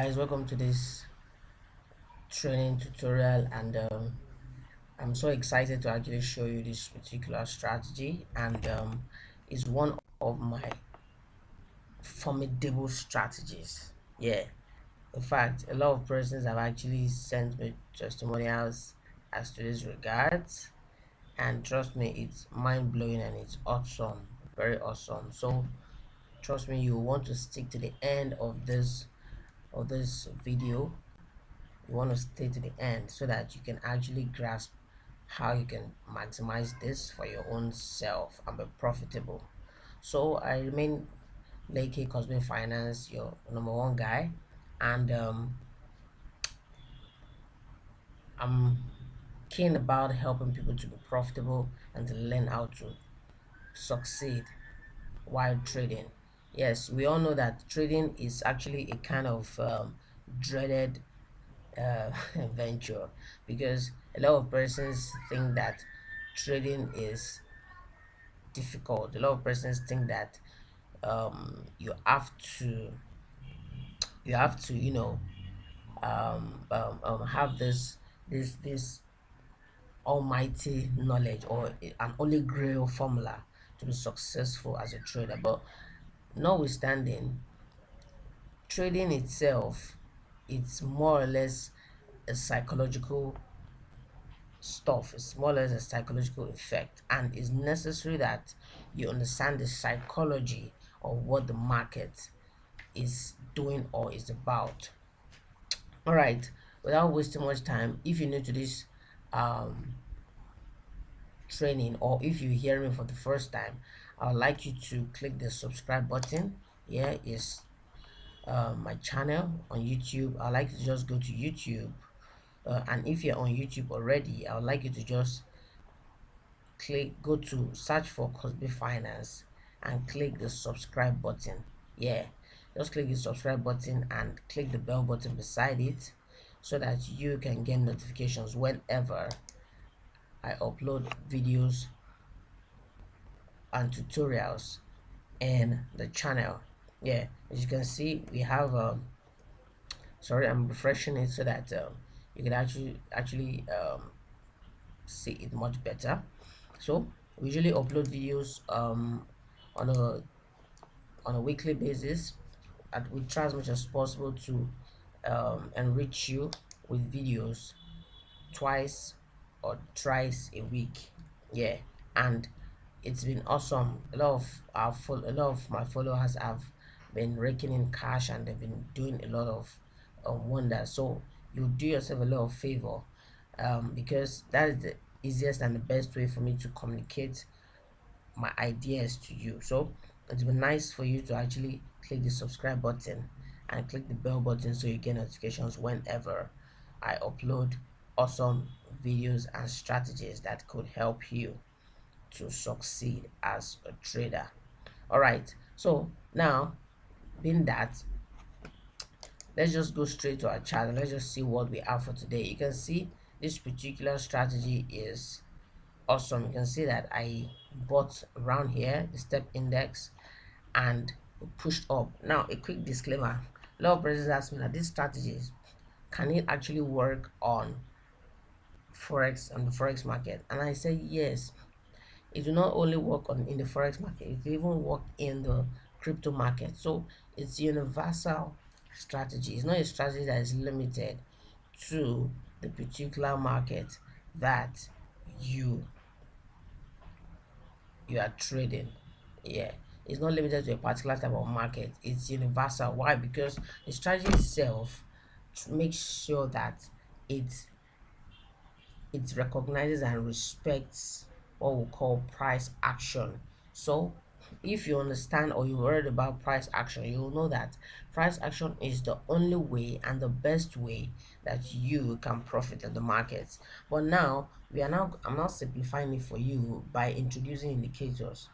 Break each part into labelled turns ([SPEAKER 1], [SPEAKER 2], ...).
[SPEAKER 1] Guys, welcome to this training tutorial, and I'm so excited to actually show you this particular strategy, and it's one of my formidable strategies. Yeah, in fact, a lot of persons have actually sent me testimonials as to this regards, and trust me, it's mind-blowing and it's awesome, very awesome. So trust me, you want to stick to the end of this video. You want to stay to the end so that you can actually grasp how you can maximize this for your own self and be profitable. So I remain Lake Cosmic Finance, your number one guy, and I'm keen about helping people to be profitable and to learn how to succeed while trading. Yes, we all know that trading is actually a kind of dreaded uh, venture, because a lot of persons think that trading is difficult. A lot of persons think that you have to have this almighty knowledge or an holy grail formula to be successful as a trader. But notwithstanding, trading itself, it's more or less a psychological stuff. It's more or less a psychological effect, and it's necessary that you understand the psychology of what the market is doing or is about. All right, without wasting much time, if you're new to this um training, or if you hear me for the first time, I would like you to click the subscribe button. Here is my channel on YouTube. I'd like you to just go to YouTube, and if you're on YouTube already, I would like you to just go to search for Cosby Finance and click the subscribe button. Yeah, just click the subscribe button and click the bell button beside it so that you can get notifications whenever I upload videos and tutorials in the channel. Yeah, as you can see, we have sorry, I'm refreshing it so that you can actually see it much better. So we usually upload videos on a weekly basis, and we try as much as possible to enrich you with videos twice or thrice a week. Yeah, and it's been awesome. A lot of my followers have been raking in cash, and they've been doing a lot of wonders. So you do yourself a lot of favor, because that is the easiest and the best way for me to communicate my ideas to you. So it's been nice for you to actually click the subscribe button and click the bell button so you get notifications whenever I upload awesome videos and strategies that could help you to succeed as a trader. All right, so now, being that, let's just go straight to our chart and let's just see what we have for today. You can see this particular strategy is awesome. You can see that I bought around here the step index and pushed up. Now, a quick disclaimer: a lot of persons ask me that these strategies, can it actually work on forex and the forex market? And I say yes. It will not only work on in the forex market, it will even work in the crypto market. So it's universal strategy. It's not a strategy that is limited to the particular market that you you are trading. Yeah, it's not limited to a particular type of market. It's universal. Why? Because the strategy itself makes sure that it it recognizes and respects what we call price action. So if you understand or you heard about price action, you will know that price action is the only way and the best way that you can profit in the markets. But now I'm now simplifying it for you by introducing indicators.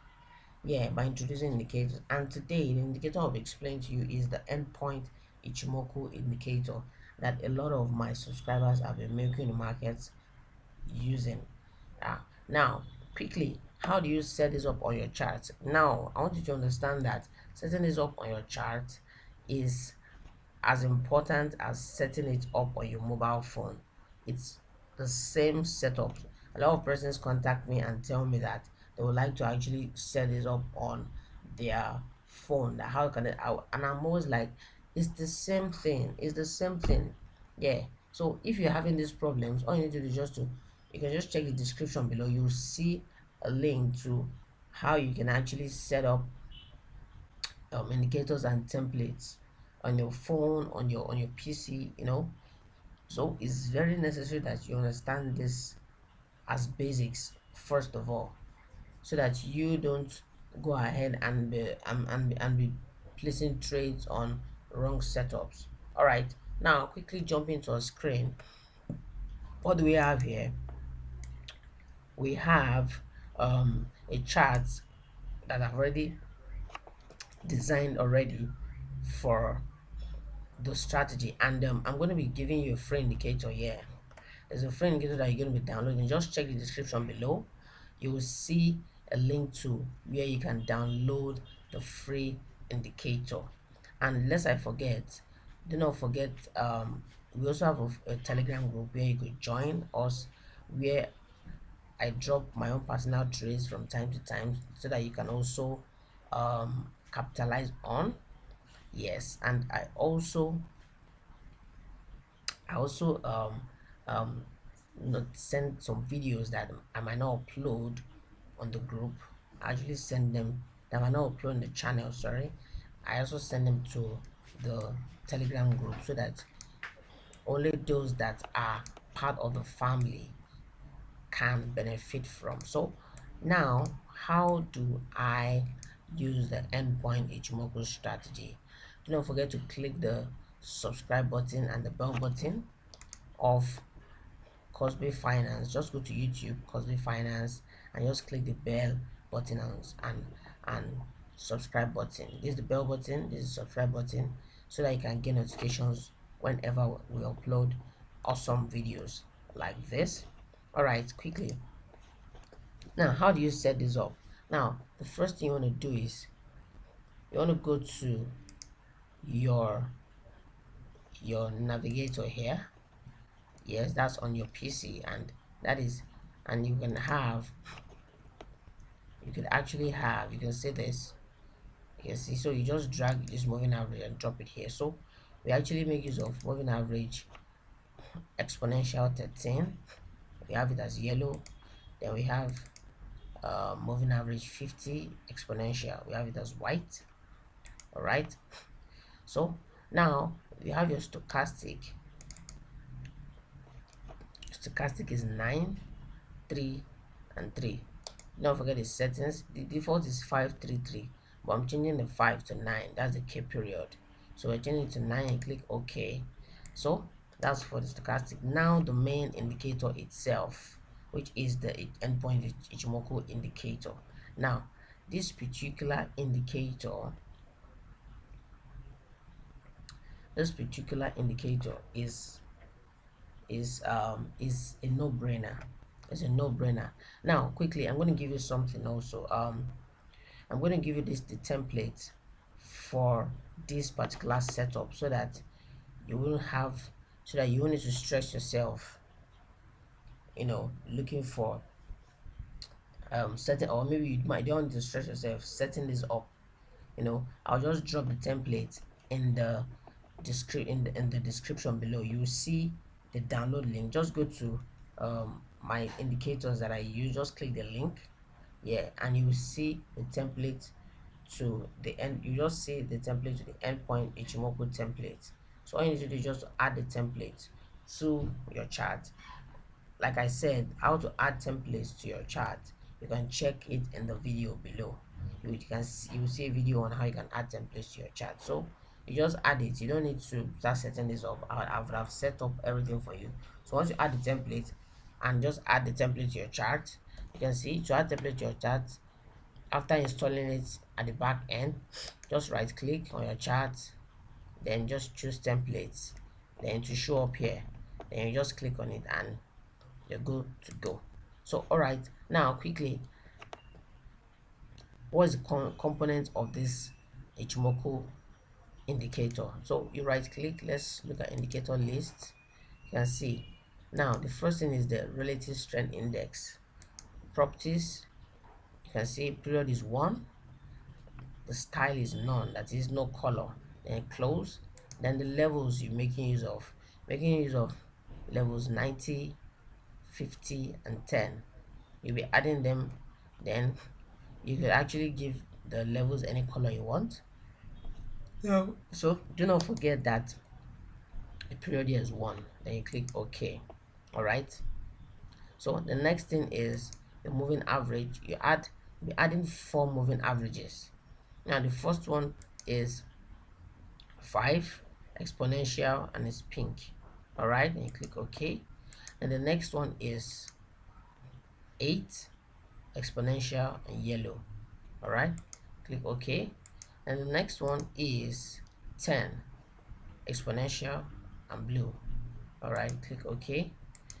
[SPEAKER 1] Yeah, by introducing indicators. And today the indicator I'll be explaining to you is the endpoint Ichimocku indicator that a lot of my subscribers have been making the markets using. Now, quickly, how do you set this up on your chart? Now, I want you to understand that setting this up on your chart is as important as setting it up on your mobile phone. It's the same setup. A lot of persons contact me and tell me that they would like to actually set this up on their phone. That how can it out? And I'm always like, it's the same thing. It's the same thing. Yeah. So if you're having these problems, all you need to do is just to you can just check the description below. You'll see a link to how you can actually set up indicators and templates on your phone, on your PC, you know. So it's very necessary that you understand this as basics first of all, so that you don't go ahead and be placing trades on wrong setups. All right, now quickly jump into a screen. What do we have here? We have a chart that I've already designed already for the strategy, and I'm going to be giving you a free indicator here. There's a free indicator that you're going to be downloading. Just check the description below. You will see a link to where you can download the free indicator. And lest I forget, do not forget, we also have a telegram group where you could join us, where I drop my own personal trades from time to time, so that you can also capitalize on. Yes, and I also um send some videos that I might not upload on the group. I actually send them that I might not upload on the channel, sorry. I also send them to the telegram group, so that only those that are part of the family can benefit from. So now, how do I use the endpoint Ichimoku strategy? Do not forget to click the subscribe button and the bell button of Cosby Finance. Just go to YouTube, Cosby Finance, and just click the bell button and subscribe button. This is the bell button, this is the subscribe button, so that you can get notifications whenever we upload awesome videos like this. All right, quickly. Now, how do you set this up? Now, the first thing you want to do is you want to go to your navigator here. Yes, that's on your PC, and that is, and you could actually have, you can see this, you can see. So you just drag this moving average and drop it here. So we actually make use of moving average exponential 13. We have it as yellow. Then we have moving average 50 exponential, we have it as white. All right, so now you have your stochastic is 9, 3 and 3. Don't forget the settings. The default is 533, but I'm changing the 5 to 9. That's the K period. So we're changing it to 9 and click OK. So that's for the stochastic. Now the main indicator itself, which is the endpoint Ichimoku indicator. Now this particular indicator, is a no-brainer. It's a no-brainer. Now quickly, I'm going to give you something also. I'm going to give you the template for this particular setup, so that you won't have so that you won't need to stress yourself, looking for setting, or maybe you might don't need to stress yourself setting this up. I'll just drop the template in the description below. You will see the download link. Just go to my indicators that I use, just click the link, yeah, and you will see the template to the end. You just see the template to the endpoint Ichimoku template. So all you need to do is just add the template to your chart. Like I said, how to add templates to your chart, you can check it in the video below. You will see a video on how you can add templates to your chart. So you just add it. You don't need to start setting this up. I would have set up everything for you. So once you add the template and just add the template to your chart, you can see to add template to your chart, after installing it at the back end, just right click on your chart, then just choose templates, then to show up here, then you just click on it and you're good to go. So all right, now quickly, what is the component of this Ichimoku indicator. So you right click, let's look at indicator list. You can see now the first thing is the relative strength index. Properties, you can see period is 1, the style is none, that is no color, then close. Then the levels you're making use of levels 90, 50 and 10. You'll be adding them. Then you could actually give the levels any color you want. So do not forget that the period here is 1, then you click OK. All right, so the next thing is the moving average. You're adding 4 moving averages. Now the first one is 5 exponential and it's pink. All right, and you click OK. And the next one is 8 exponential and yellow. All right, click OK. And the next one is 10 exponential and blue. All right, click OK.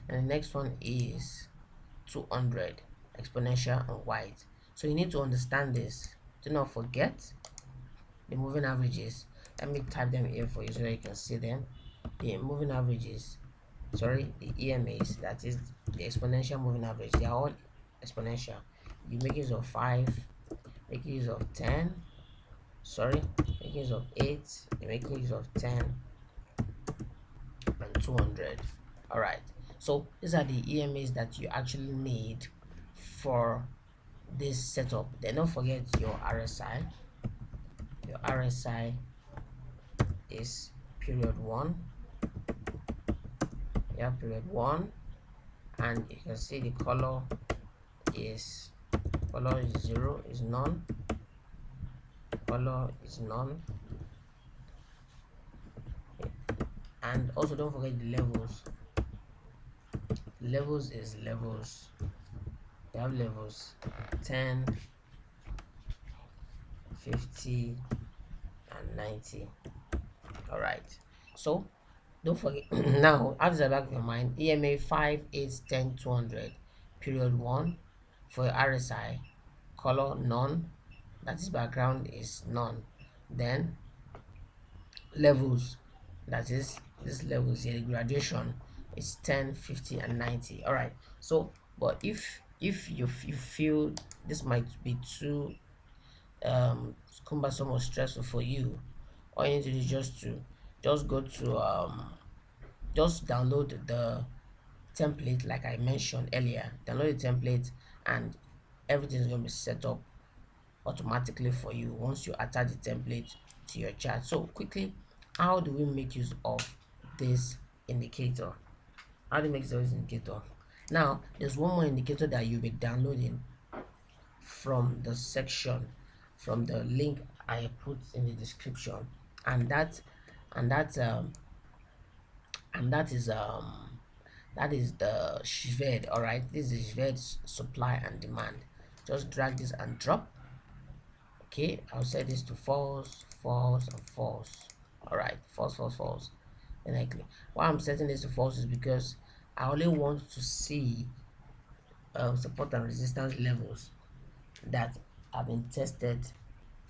[SPEAKER 1] And the next one is 200 exponential and white. So you need to understand this. Do not forget the moving averages. Let me type them here for you so that you can see them. The moving averages, sorry, the EMAs, that is the exponential moving average, they are all exponential. You make use of 5, make use of 10, sorry, make use of 8, you make use of 10 and 200. All right, so these are the EMAs that you actually need for this setup. Then don't forget your RSI. Your RSI is period 1. Yeah, period 1, and you can see the color is 0, is none, color is none. And also don't forget the levels. Levels is levels. You have levels 10, 50 and 90. All right, so don't forget now have the back of your mind, EMA 5, 8, 10, 200, period 1 for your RSI, color none, that is background is none. Then levels, that is this levels here, the graduation is 10, 50 and 90. All right, so but if you feel this might be too cumbersome or stressful for you, all you need to do is just go to just download the template like I mentioned earlier. Download the template and everything is going to be set up automatically for you once you attach the template to your chart. So quickly, how do we make use of this indicator? How do you make use of this indicator? Now there's one more indicator that you'll be downloading from the section, from the link I put in the description, and that and that and that is the shved. All right, this is shved supply and demand. Just drag this and drop. Okay, I'll set this to false, false and false. All right, false, false, false. And I click. Why I'm setting this to false is because I only want to see support and resistance levels that have been tested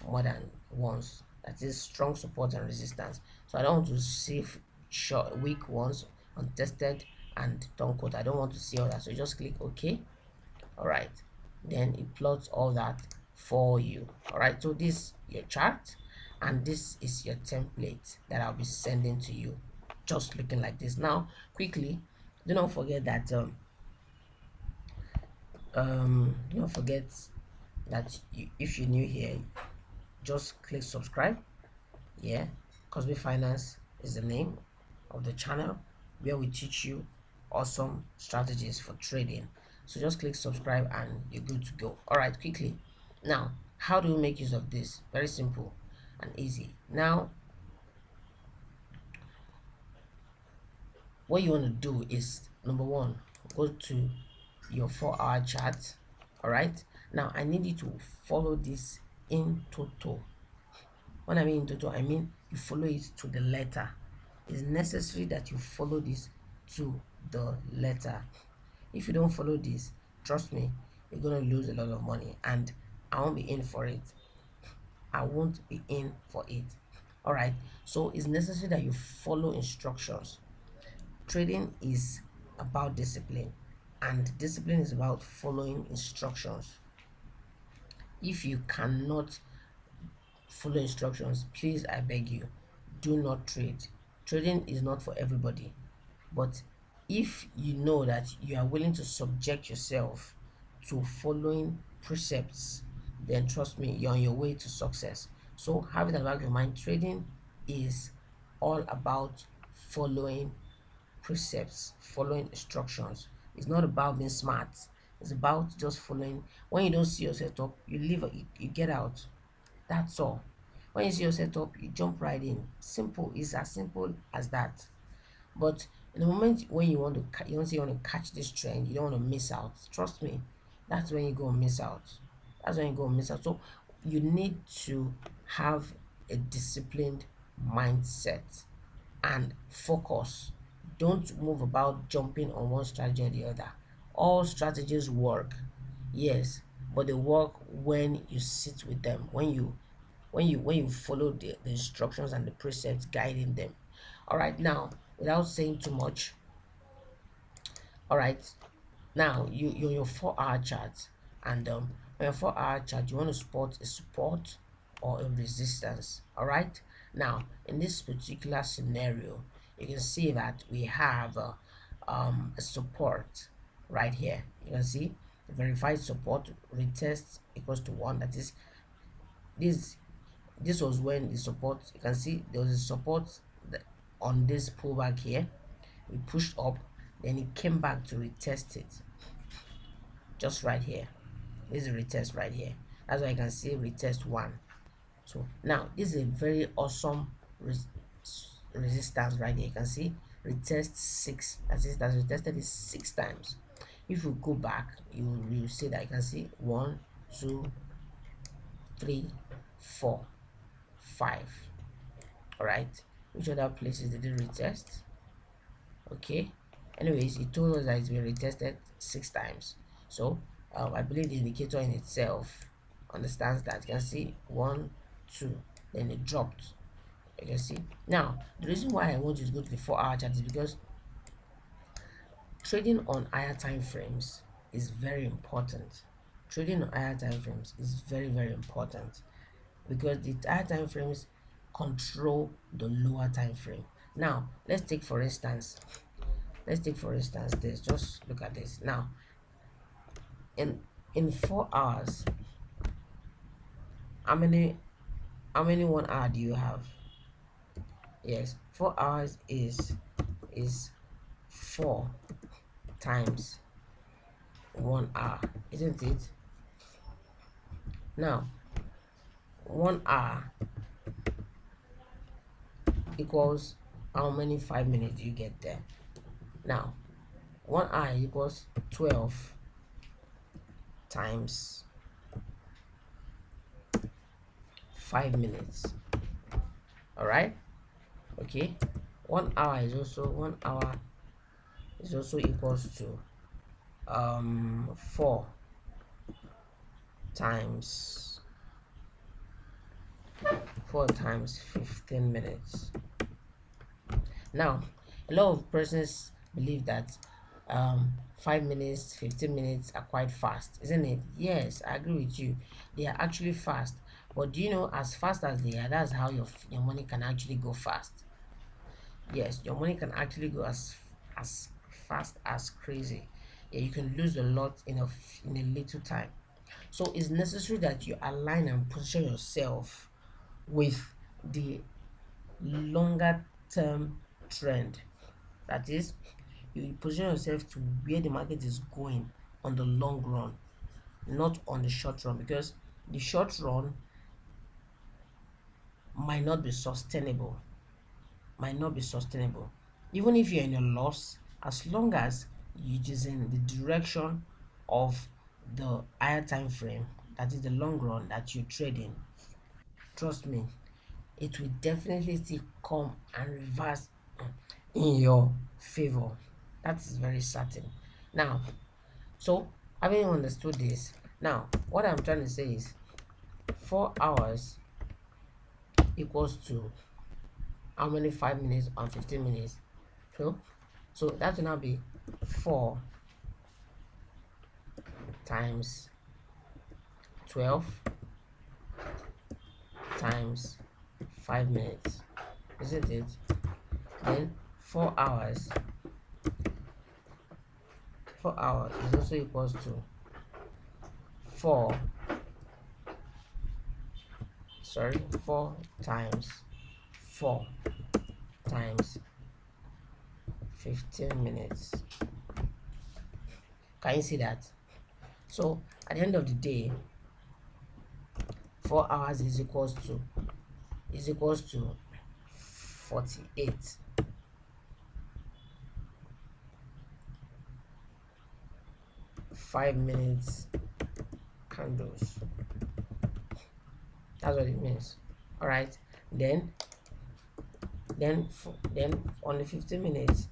[SPEAKER 1] more than once. That is strong support and resistance. So I don't want to see short weak ones, untested and don't quote. I don't want to see all that. So you just click OK. All right, then it plots all that for you. All right, so this your chart and this is your template that I'll be sending to you, just looking like this. Now quickly, do not forget that do not forget that if you're new here, just click subscribe. Yeah, Cosby Finance is the name of the channel where we teach you awesome strategies for trading. So just click subscribe and you're good to go. All right, quickly, now how do we make use of this? Very simple and easy. Now what you want to do is, number one, go to your 4-hour chart. All right, now I need you to follow this in total. When I mean in total, I mean you follow it to the letter. It's necessary that you follow this to the letter. If you don't follow this, trust me, you're gonna lose a lot of money and I won't be in for it. I won't be in for it. All right, so it's necessary that you follow instructions. Trading is about discipline, and discipline is about following instructions. If you cannot follow instructions, please, I beg you, do not trade. Trading is not for everybody. But if you know that you are willing to subject yourself to following precepts, then trust me, you're on your way to success. So have it at the back of your mind, trading is all about following precepts, following instructions. It's not about being smart. It's about just following. When you don't see your setup, you leave, you get out. That's all. When you see your setup, you jump right in. Simple. It's as simple as that. But in the moment when you want to, you want to say you want to catch this trend, you don't want to miss out. Trust me, that's when you go and miss out. That's when you go and miss out. So you need to have a disciplined mindset and focus. Don't move about jumping on one strategy or the other. All strategies work, yes, but they work when you sit with them, when you follow the instructions and the precepts guiding them. All right, now without saying too much, all right, now you're your 4 hour chart, and on your 4 hour chart you want to spot a support or a resistance. All right, now in this particular scenario you can see that we have a support right here. You can see the verified support retest equals to 1. That is, this this was when the support, you can see there was a support on this pullback here. We pushed up, then it came back to retest it just right here. This is a retest right here. That's why you can see retest 1. So now this is a very awesome resistance right here. You can see retest 6. That's retested it 6 times. If you go back, you see that you can see 1, 2, 3, 4, 5. All right, which other places did it retest? Okay, anyways, it told us that it's been retested 6 times. So I believe the indicator in itself understands that. You can see 1, 2, then it dropped. You can see. Now the reason why I want you to go to the 4 hour chart is because trading on higher time frames is very important. Trading on higher time frames is very, very important, because the higher time frames control the lower time frame. Now let's take for instance this. Just look at this. Now in 4 hours, how many 1 hour do you have? Yes, 4 hours is 4 times 1 hour, isn't it? Now 1 hour equals how many 5 minutes you get there? Now 1 hour equals 12 times 5 minutes. All right, okay. 1 hour is also equals to 4 times 15 minutes. Now a lot of persons believe that 5 minutes, 15 minutes are quite fast, isn't it? Yes, I agree with you, they are actually fast. But do you know, as fast as they are, that's how your money can actually go fast. Yes, your money can actually go as fast as crazy. Yeah, you can lose a lot in a little time. So it's necessary that you align and position yourself with the longer term trend. That is, you position yourself to where the market is going on the long run, not on the short run, because the short run might not be sustainable. Even if you're in a loss, as long as it is in the direction of the higher time frame, that is the long run that you trade in, trust me, it will definitely still come and reverse in your favor. That is very certain. Now, so having understood this, now what I'm trying to say is 4 hours equals to how many 5 minutes and 15 minutes? So that will now be 4 times 12 times 5 minutes, isn't it? Then 4 hours, 4 hours is also equals to 4 sorry 4 times 4 times 15 minutes. Can you see that? So at the end of the day, 4 hours is equals to 48 5 minutes candles. That's what it means. All right. Then on the 15 minutes,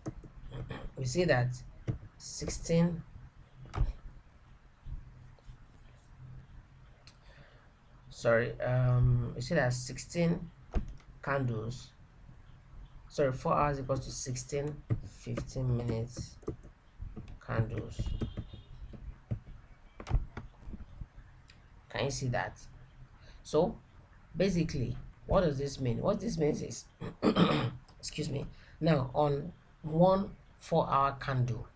[SPEAKER 1] we see that 16 we see that 16 candles, 4 hours equals to 16 15 minutes candles. Can you see that? So basically, what does this mean? What this means is excuse me, now on one 4-hour candle,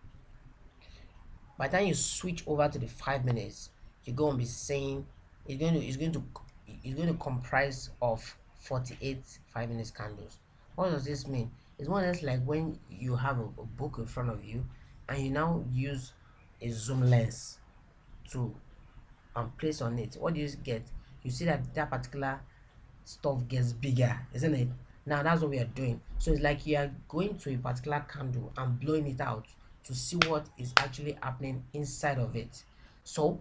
[SPEAKER 1] by the time you switch over to the 5 minutes, you're going to be saying it's going to comprise of 48 5 minutes candles. What does this mean? It's more or less like when you have a book in front of you and you now use a zoom lens to place on it. What do you get? You see that that particular stuff gets bigger, isn't it? Now that's what we are doing. So it's like you are going to a particular candle and blowing it out to see what is actually happening inside of it. So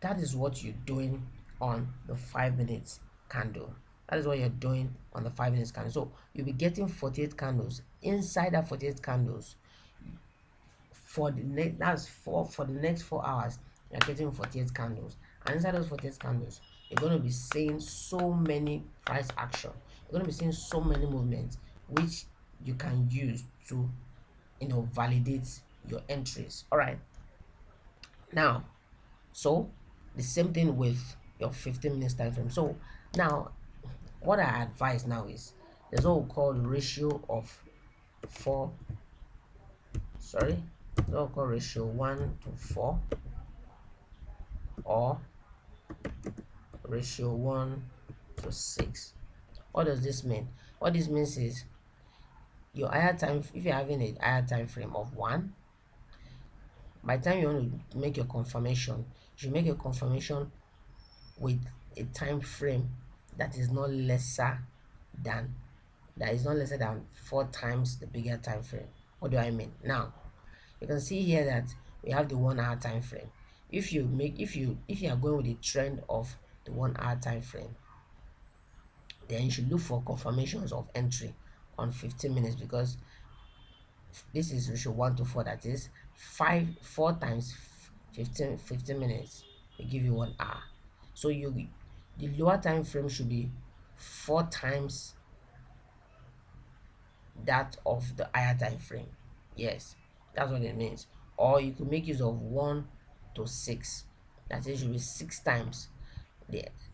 [SPEAKER 1] that is what you're doing on the 5 minutes candle. That is what you're doing on the 5 minutes candle. So you'll be getting 48 candles. Inside that 48 candles, for the next for the next 4 hours, you're getting 48 candles, and inside those 48 candles, you're going to be seeing so many price action. You're going to be seeing so many movements which you can use to validate your entries. All right, now, so the same thing with your 15 minutes time frame. So now what I advise now is there's what we call the ratio of 4 sorry what we call ratio 1 to 4 or ratio 1 to 6. What does this mean? What this means is your higher time, if you're having a higher time frame of 1, by the time you want to make your confirmation, you should make a confirmation with a time frame that is not lesser than 4 times the bigger time frame. What do I mean? Now you can see here that we have the 1 hour time frame. If you are going with the trend of the 1 hour time frame, then you should look for confirmations of entry on 15 minutes, because this is ratio 1 to 4, that is 4 times 15 minutes will give you 1 hour. So the lower time frame should be 4 times that of the higher time frame. Yes, that's what it means. Or you could make use of 1 to 6, that is should be 6 times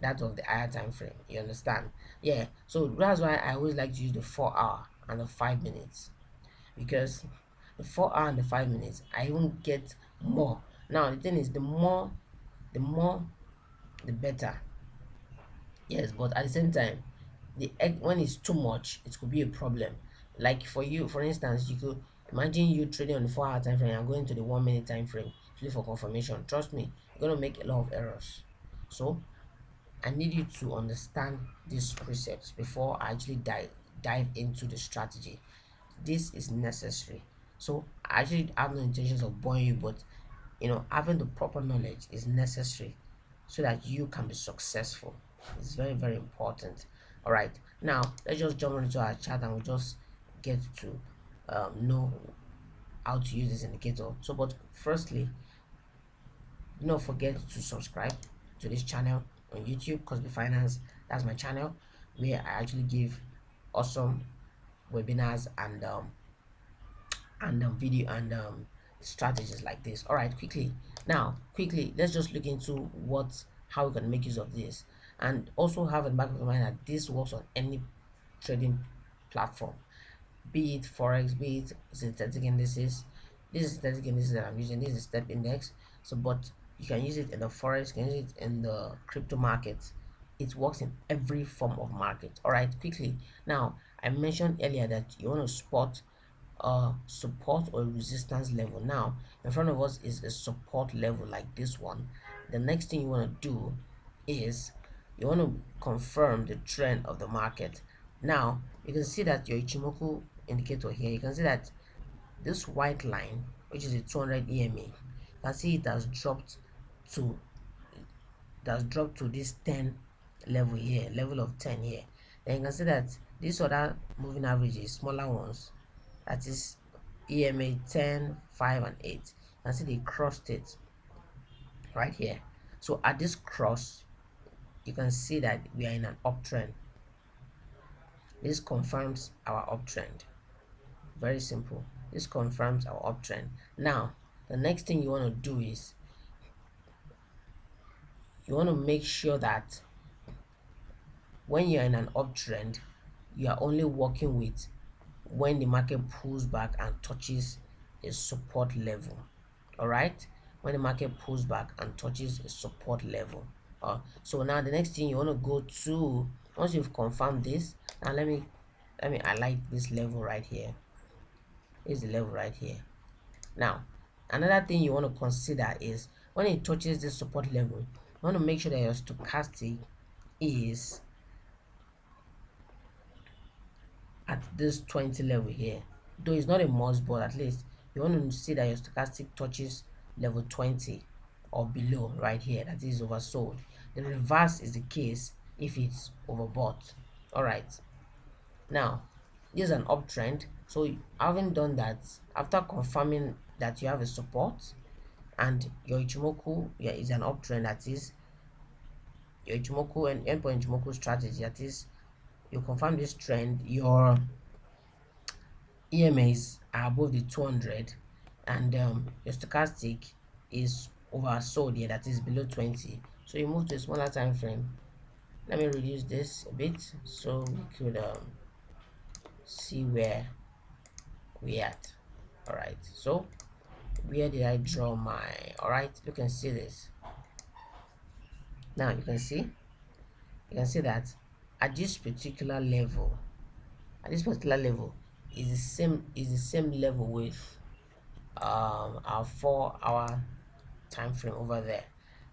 [SPEAKER 1] that of the higher time frame. You understand? Yeah, so that's why I always like to use the 4 hour and the 5 minutes, because the 4 hour and the 5 minutes I even get more. Now the thing is, the more the better. Yes, but at the same time, the egg, when it's too much, it could be a problem. Like for you, for instance, you could imagine you trading on the 4 hour time frame and going to the 1 minute time frame to look for confirmation. Trust me, you're gonna make a lot of errors. So I need you to understand these precepts before I actually dive into the strategy. This is necessary. So I actually have no intentions of boring you, but having the proper knowledge is necessary so that you can be successful. It's very, very important. All right, now let's just jump into our chat and we'll just get to know how to use this indicator. So, but firstly, do not forget to subscribe to this channel on YouTube, Cosby Finance. That's my channel where I actually give awesome webinars and video and strategies like this. All right, quickly let's just look into what how we can make use of this, and also have in the back of your mind that this works on any trading platform, be it forex, be it synthetic indices. This is synthetic indices that I'm using. This is step index. So but you can use it in the forex, you can use it in the crypto market. It works in every form of market. All right, quickly now, I mentioned earlier that you want to spot support or resistance level. Now in front of us is a support level like this one. The next thing you want to do is you want to confirm the trend of the market. Now you can see that your Ichimoku indicator here, you can see that this white line, which is a 200 EMA, you can see it has to dropped to this 10 level here, level of 10 here. Then you can see that these other moving averages, smaller ones, that is EMA 10, 5 and 8, you can see they crossed it right here. So at this cross, you can see that we are in an uptrend. This confirms our uptrend. Very simple. This confirms our uptrend. Now the next thing you want to do is you want to make sure that when you're in an uptrend, you are only working with when the market pulls back and touches a support level. All right, when the market pulls back and touches a support level. So now the next thing you want to go to, once you've confirmed this, now let me highlight this level right here. Is the level right here. Now another thing you want to consider is when it touches this support level, you want to make sure that your stochastic is at this 20 level here. Though it's not a must, but at least you want to see that your stochastic touches level 20 or below right here, that is oversold. The reverse is the case if it's overbought. All right, now this is an uptrend. So having done that, after confirming that you have a support and your Ichimoku, yeah, is an uptrend, that is your Ichimoku and endpoint Ichimoku strategy, that is you confirm this trend, your EMAs are above the 200, and your stochastic is oversold here, that is below 20. So you move to a smaller time frame. Let me reduce this a bit so we could see where we at. All right, so where did I draw my, all right, you can see this. Now you can see that at this particular level, is the same level with our 4-hour time frame over there.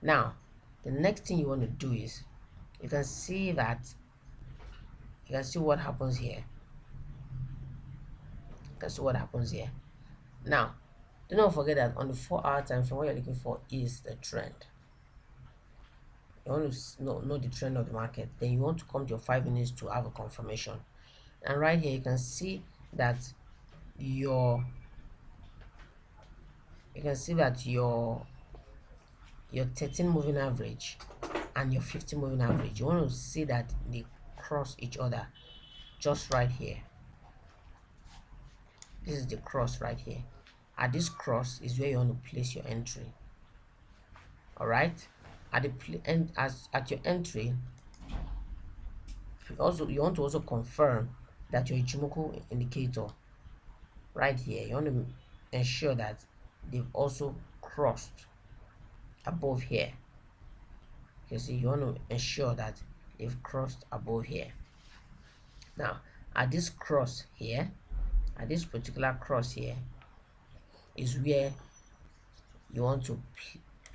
[SPEAKER 1] Now the next thing you want to do is you can see what happens here. You can see what happens here. Now do not forget that on the 4-hour time frame, what you're looking for is the trend. You want to know the trend of the market, then you want to come to your 5 minutes to have a confirmation. And right here you can see that your your 13 moving average and your 50 moving average, you want to see that they cross each other just right here. This is the cross right here. At this cross is where you want to place your entry. All right, at the end, as at your entry, you want to also confirm that your Ichimoku indicator right here, you want to ensure that they've also crossed above here. You see, you want to ensure that they've crossed above here. Now at this cross here, at this particular cross here, is where you want to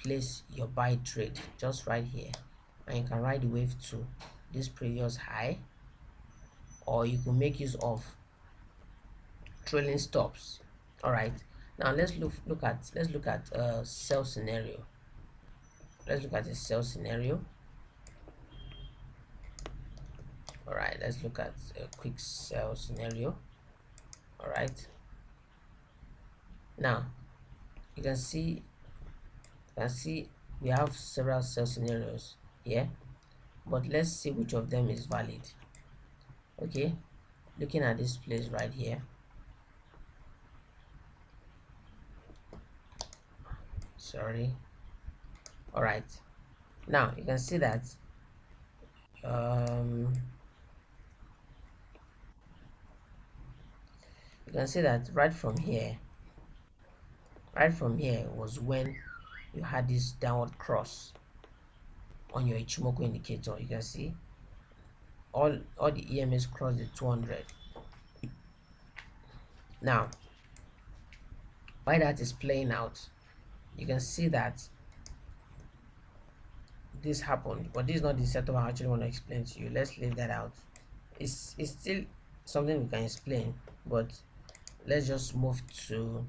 [SPEAKER 1] place your buy trade, just right here. And you can ride the wave to this previous high, or you can make use of trailing stops. All right, now let's look at sell scenario. Let's look at a sell scenario. All right, let's look at a quick sell scenario. All right, now you can see we have several sell scenarios here, but let's see which of them is valid. Okay, looking at this place right here. Sorry. All right, now you can see that um you can see that right from here was when you had this downward cross on your Ichimoku indicator. You can see all the EMAs crossed the 200. Now while that is playing out, you can see that this happened, but this is not the setup I actually want to explain to you. Let's leave that out. It's still something we can explain, but let's just move to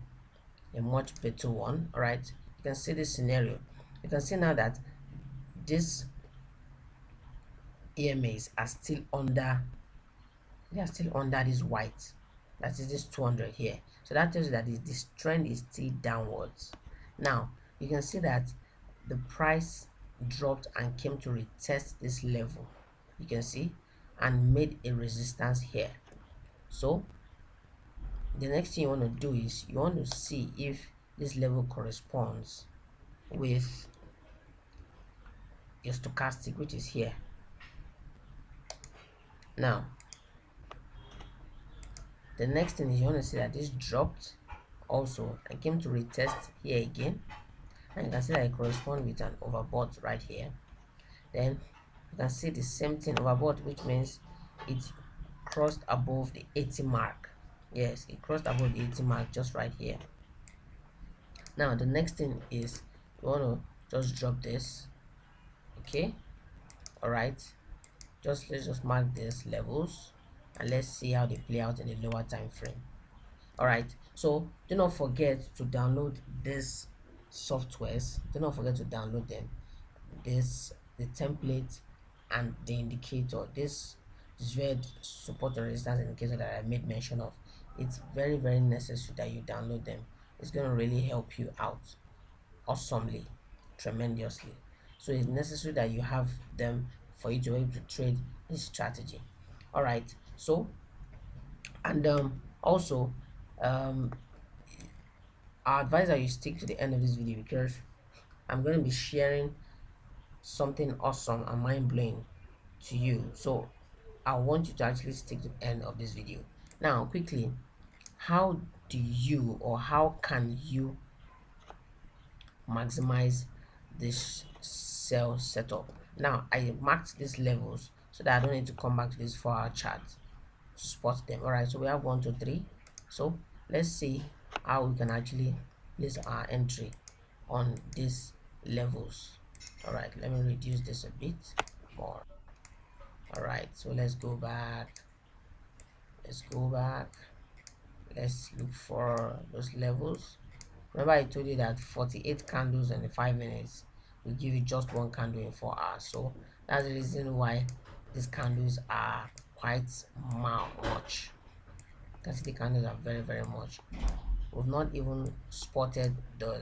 [SPEAKER 1] a much better one. All right, you can see this scenario. You can see now that these EMAs are still under, they are still under this white, that is this 200 here. So that tells you that this trend is still downwards. Now you can see that the price dropped and came to retest this level, you can see, and made a resistance here. So the next thing you want to do is you want to see if this level corresponds with your stochastic, which is here. Now the next thing is you want to see that this dropped also and came to retest here again, and you can see that it corresponds with an overbought right here. Then you can see the same thing overbought, which means it crossed above the 80 mark. Yes, it crossed above the 80 mark just right here. Now the next thing is you want to just drop this. Okay, all right, let's just mark these levels and let's see how they play out in the lower time frame. All right, so do not forget to download these softwares. Do not forget to download them, this, the template and the indicator, this Z support and resistance indicator that I made mention of. It's very necessary that you download them. It's going to really help you out awesomely, tremendously. So it's necessary that you have them for you to be able to trade this strategy. All right, so and also um I advise that you stick to the end of this video, because I'm going to be sharing something awesome and mind-blowing to you. So I want you to actually stick to the end of this video. Now quickly, how do you, or how can you maximize this sell setup? Now I marked these levels so that I don't need to come back to this 4-hour chart to spot them. All right, so we have 1 2 3. So let's see how we can actually place our entry on these levels. All right, let me reduce this a bit more. All right, so let's go back, let's look for those levels. Remember I told you that 48 candles in the 5 minutes will give you just one candle in 4 hours. So that's the reason why these candles are quite much. You can see the candles are very much. We've not even spotted the level